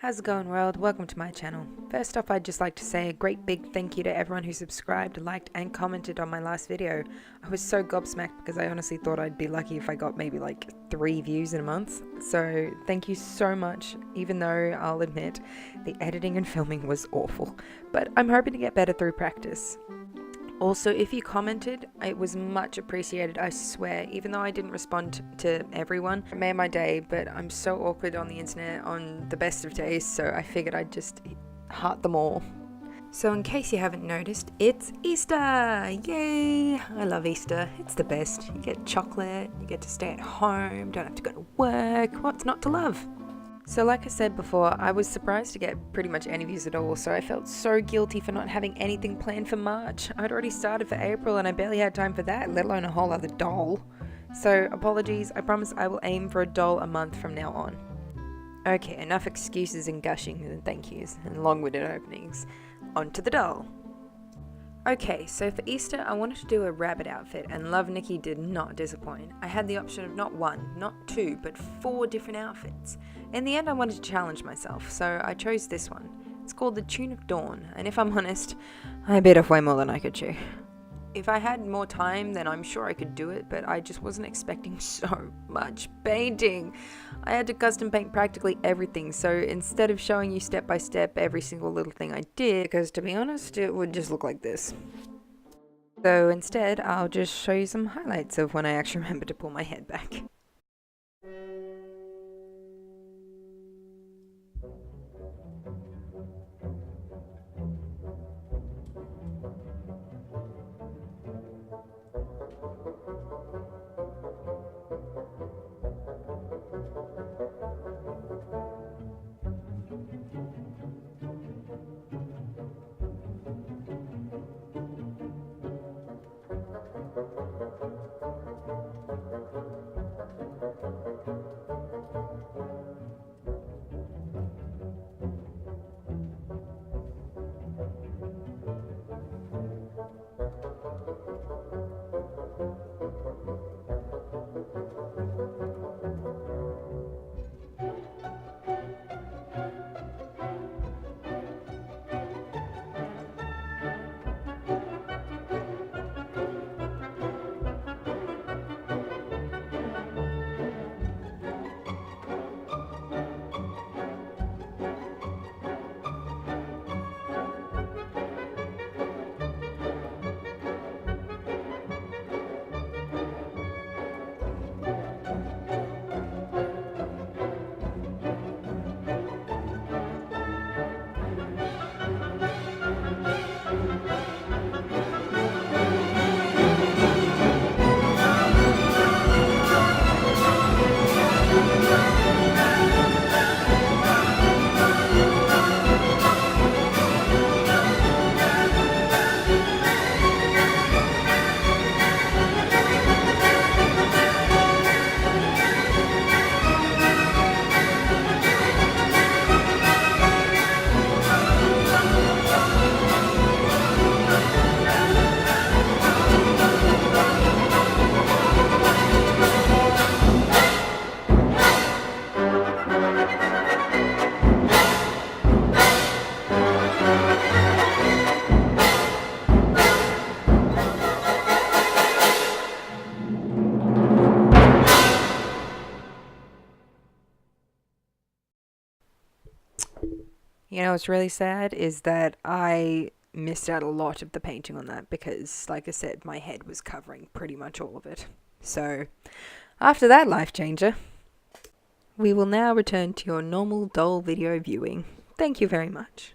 How's it going, world? Welcome to my channel. First off, I'd just like to say a great big thank you to everyone who subscribed, liked and commented on my last video. I was so gobsmacked because I honestly thought I'd be lucky if I got maybe like 3 views in a month. So thank you so much, even though I'll admit the editing and filming was awful. But I'm hoping to get better through practice. Also, if you commented, it was much appreciated, I swear. Even though I didn't respond to everyone, it made my day, but I'm so awkward on the internet on the best of days, so I figured I'd just heart them all. So in case you haven't noticed, it's Easter! Yay! I love Easter. It's the best. You get chocolate, you get to stay at home, don't have to go to work. What's not to love? So like I said before, I was surprised to get pretty much any views at all, so I felt so guilty for not having anything planned for March. I'd already started for April and I barely had time for that, let alone a whole other doll. So apologies, I promise I will aim for a doll a month from now on. Okay, enough excuses and gushing and thank yous and long-winded openings. On to the doll. Okay, so for Easter I wanted to do a rabbit outfit and Love Nikki did not disappoint. I had the option of not 1, not 2, but 4 different outfits. In the end I wanted to challenge myself, so I chose this one. It's called the Tune of Dawn, and if I'm honest, I bit off way more than I could chew. If I had more time, then I'm sure I could do it, but I just wasn't expecting so much painting. I had to custom paint practically everything, so instead of showing you step by step every single little thing I did, because to be honest, it would just look like this. So instead, I'll just show you some highlights of when I actually remembered to pull my head back. You know what's really sad is that I missed out a lot of the painting on that because, like I said, my head was covering pretty much all of it. So, after that life changer, we will now return to your normal doll video viewing. Thank you very much.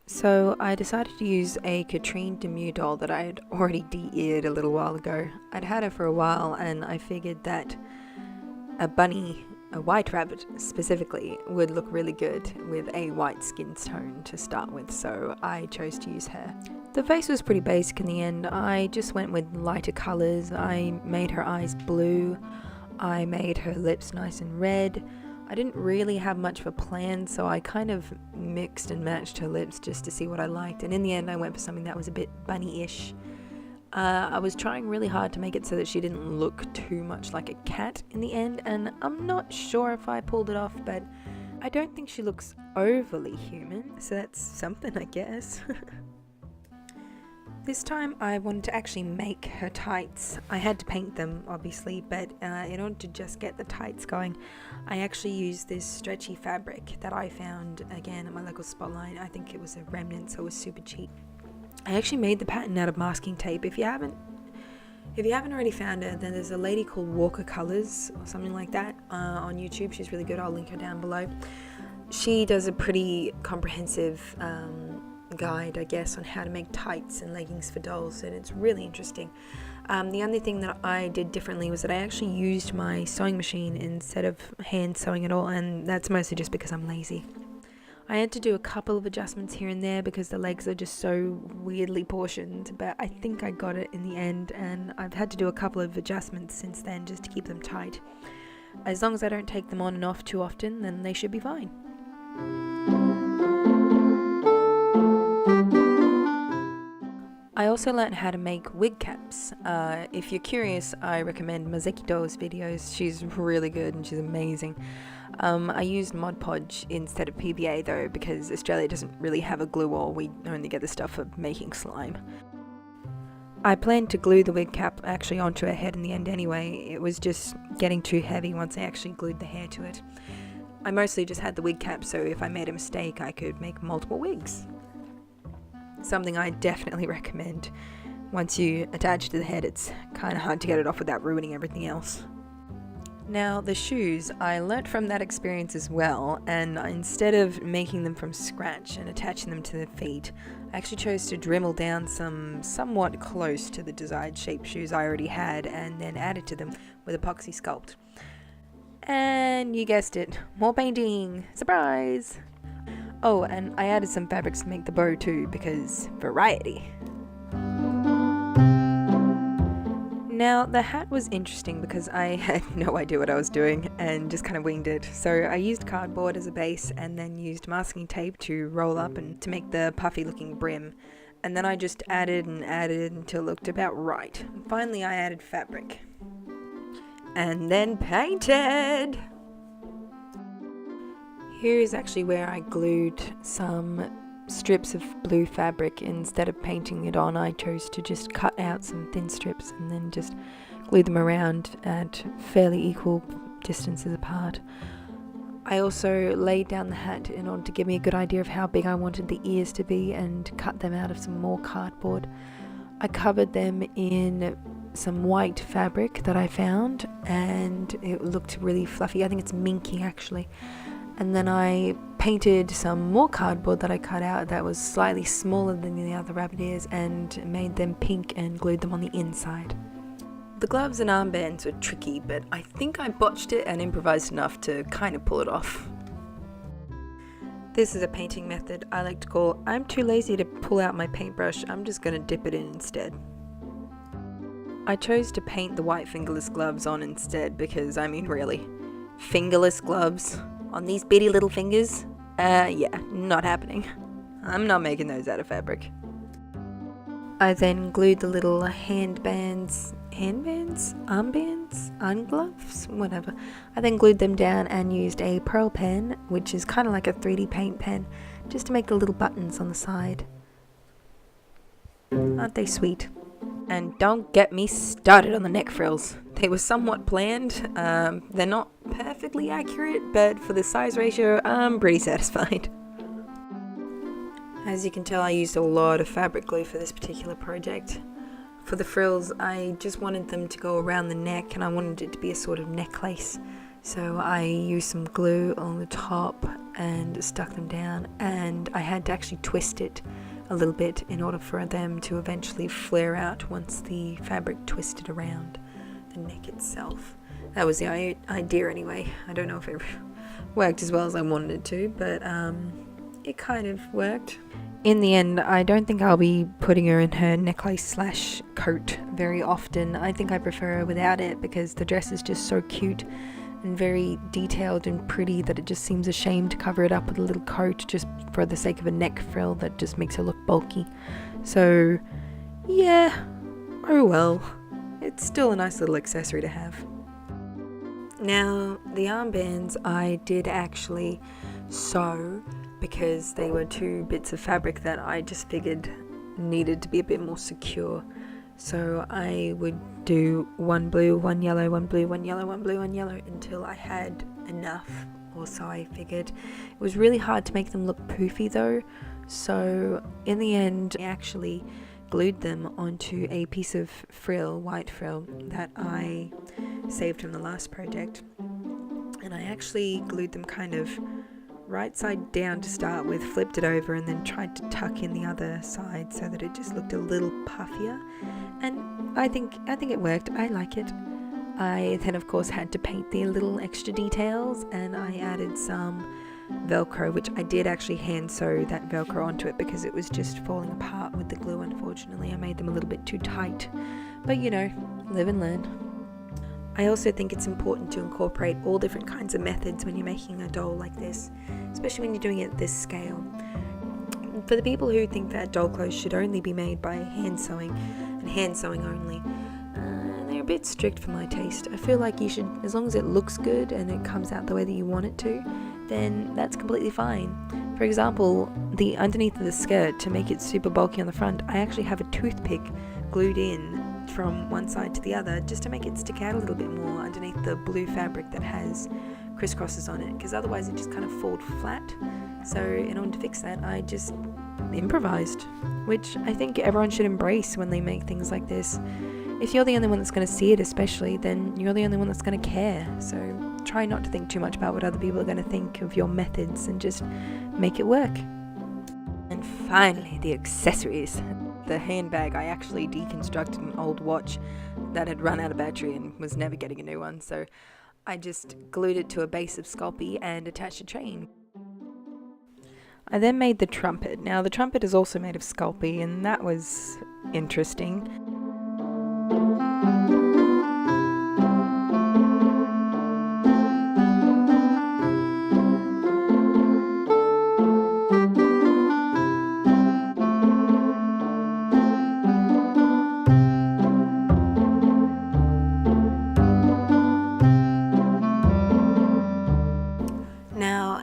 So, I decided to use a Katrine Demure doll that I had already de-eared a little while ago. I'd had her for a while and I figured that a white rabbit specifically would look really good with a white skin tone to start with, so I chose to use her. The face was pretty basic in the end. I just went with lighter colours. I made her eyes blue, I made her lips nice and red. I didn't really have much of a plan, so I kind of mixed and matched her lips just to see what I liked, and in the end I went for something that was a bit bunny-ish. I was trying really hard to make it so that she didn't look too much like a cat in the end, and I'm not sure if I pulled it off, but I don't think she looks overly human, so that's something, I guess. This time I wanted to actually make her tights. I had to paint them, obviously, but in order to just get the tights going, I actually used this stretchy fabric that I found, again, at my local Spotlight. I think it was a remnant, so it was super cheap. I actually made the pattern out of masking tape. If you haven't already found her, then there's a lady called Walker Colors or something like that on YouTube. She's really good. I'll link her down below. She does a pretty comprehensive guide, I guess, on how to make tights and leggings for dolls, and it's really interesting. The only thing that I did differently was that I actually used my sewing machine instead of hand sewing at all, and that's mostly just because I'm lazy. I had to do a couple of adjustments here and there because the legs are just so weirdly portioned, but I think I got it in the end, and I've had to do a couple of adjustments since then just to keep them tight. As long as I don't take them on and off too often, then they should be fine. I also learned how to make wig caps. If you're curious, I recommend Mozekyto's videos. She's really good and she's amazing. I used Mod Podge instead of PBA though, because Australia doesn't really have a glue, or we only get the stuff for making slime. I planned to glue the wig cap actually onto her head in the end anyway. It was just getting too heavy once I actually glued the hair to it. I mostly just had the wig cap, so if I made a mistake I could make multiple wigs. Something I definitely recommend. Once you attach to the head, it's kind of hard to get it off without ruining everything else. Now the shoes, I learnt from that experience as well, and instead of making them from scratch and attaching them to the feet, I actually chose to Dremel down some somewhat close to the desired shape shoes I already had, and then added to them with epoxy sculpt. And you guessed it, more painting! Surprise! Oh, and I added some fabrics to make the bow too, because variety. Now, the hat was interesting because I had no idea what I was doing and just kind of winged it. So I used cardboard as a base and then used masking tape to roll up and to make the puffy looking brim. And then I just added and added until it looked about right. And finally I added fabric. And then painted! Here is actually where I glued some strips of blue fabric. Instead of painting it on, I chose to just cut out some thin strips and then just glue them around at fairly equal distances apart. I also laid down the hat in order to give me a good idea of how big I wanted the ears to be and cut them out of some more cardboard. I covered them in some white fabric that I found and it looked really fluffy. I think it's minky actually. And then I painted some more cardboard that I cut out that was slightly smaller than the other rabbit ears and made them pink and glued them on the inside. The gloves and armbands were tricky, but I think I botched it and improvised enough to kind of pull it off. This is a painting method I like to call, I'm too lazy to pull out my paintbrush, I'm just going to dip it in instead. I chose to paint the white fingerless gloves on instead because, I mean really, fingerless gloves? On these bitty little fingers? Yeah, not happening. I'm not making those out of fabric. I then glued the little handbands, armgloves, whatever. I then glued them down and used a pearl pen, which is kind of like a 3D paint pen, just to make the little buttons on the side. Aren't they sweet? And don't get me started on the neck frills. They were somewhat planned. They're not perfectly accurate, but for the size ratio, I'm pretty satisfied. As you can tell, I used a lot of fabric glue for this particular project. For the frills, I just wanted them to go around the neck and I wanted it to be a sort of necklace. So I used some glue on the top and stuck them down, and I had to actually twist it a little bit in order for them to eventually flare out once the fabric twisted around the neck itself. That was the idea anyway. I don't know if it worked as well as I wanted it to, but it kind of worked. In the end, I don't think I'll be putting her in her necklace / coat very often. I think I prefer her without it because the dress is just so cute and very detailed and pretty that it just seems a shame to cover it up with a little coat just for the sake of a neck frill that just makes her look bulky. So yeah, oh well, it's still a nice little accessory to have. Now the armbands I did actually So because they were two bits of fabric that I just figured needed to be a bit more secure, so I would do one blue, one yellow, one blue, one yellow, one blue, one yellow until I had enough, or so I figured. It was really hard to make them look poofy though, so in the end I actually glued them onto a piece of frill, white frill, that I saved from the last project, and I actually glued them kind of right side down to start with, flipped it over, and then tried to tuck in the other side so that it just looked a little puffier, and I think it worked. I like it. I then of course had to paint the little extra details, and I added some Velcro, which I did actually hand sew that Velcro onto it because it was just falling apart with the glue. Unfortunately, I made them a little bit too tight, but you know, live and learn. I also think it's important to incorporate all different kinds of methods when you're making a doll like this, especially when you're doing it at this scale. For the people who think that doll clothes should only be made by hand sewing, and hand sewing only, they're a bit strict for my taste. I feel like you should, as long as it looks good and it comes out the way that you want it to, then that's completely fine. For example, the underneath of the skirt, to make it super bulky on the front, I actually have a toothpick glued in from one side to the other just to make it stick out a little bit more underneath the blue fabric that has crisscrosses on it, because otherwise it just kind of falls flat. So in order to fix that, I just improvised, which I think everyone should embrace when they make things like this. If you're the only one that's going to see it especially, then you're the only one that's going to care. So try not to think too much about what other people are going to think of your methods and just make it work. And finally, the accessories. The handbag, I actually deconstructed an old watch that had run out of battery and was never getting a new one, so I just glued it to a base of sculpy and attached a chain. I then made the trumpet. Now the trumpet is also made of sculpy, and that was interesting.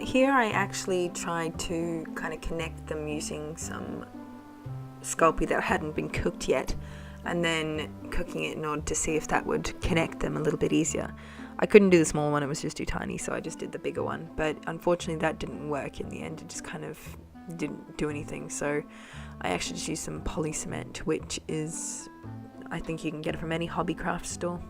Here I actually tried to kind of connect them using some sculpy that hadn't been cooked yet, and then cooking it in order to see if that would connect them a little bit easier. I couldn't do the small one, it was just too tiny, so I just did the bigger one, but unfortunately that didn't work in the end. It just kind of didn't do anything, so I actually just used some poly cement, which is, I think you can get it from any hobby craft store.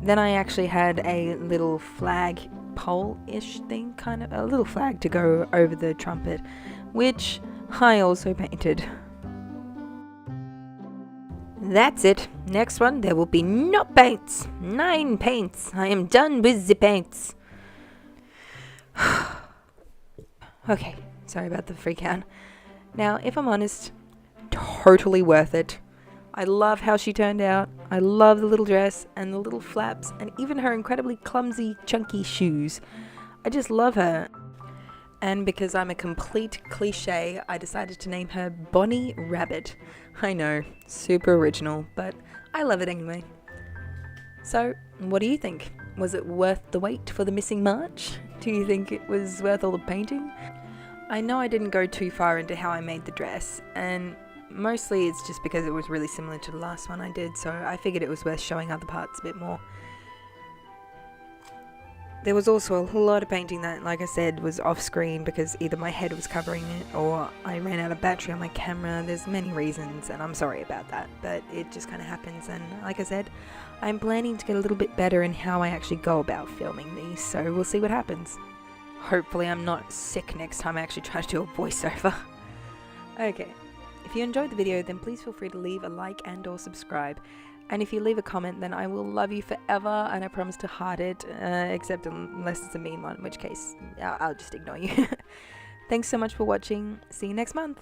Then I actually had a little flag pole-ish thing, kind of a little flag to go over the trumpet, which I also painted. That's it. Next one, there will be no paints. 9 paints. I am done with the paints. Okay, sorry about the freak out. Now, if I'm honest, totally worth it. I love how she turned out. I love the little dress and the little flaps and even her incredibly clumsy, chunky shoes. I just love her. And because I'm a complete cliche, I decided to name her Bonnie Rabbit. I know, super original, but I love it anyway. So, what do you think? Was it worth the wait for the missing march? Do you think it was worth all the painting? I know I didn't go too far into how I made the dress, and mostly it's just because it was really similar to the last one I did, so I figured it was worth showing other parts a bit more. There was also a lot of painting that, like I said, was off screen because either my head was covering it or I ran out of battery on my camera. There's many reasons, and I'm sorry about that, but it just kind of happens. And like I said, I'm planning to get a little bit better in how I actually go about filming these, so we'll see what happens. Hopefully I'm not sick next time I actually try to do a voiceover. Okay. If you enjoyed the video, then please feel free to leave a like and or subscribe. And if you leave a comment, then I will love you forever, and I promise to heart it, except unless it's a mean one, in which case I'll just ignore you. Thanks so much for watching. See you next month.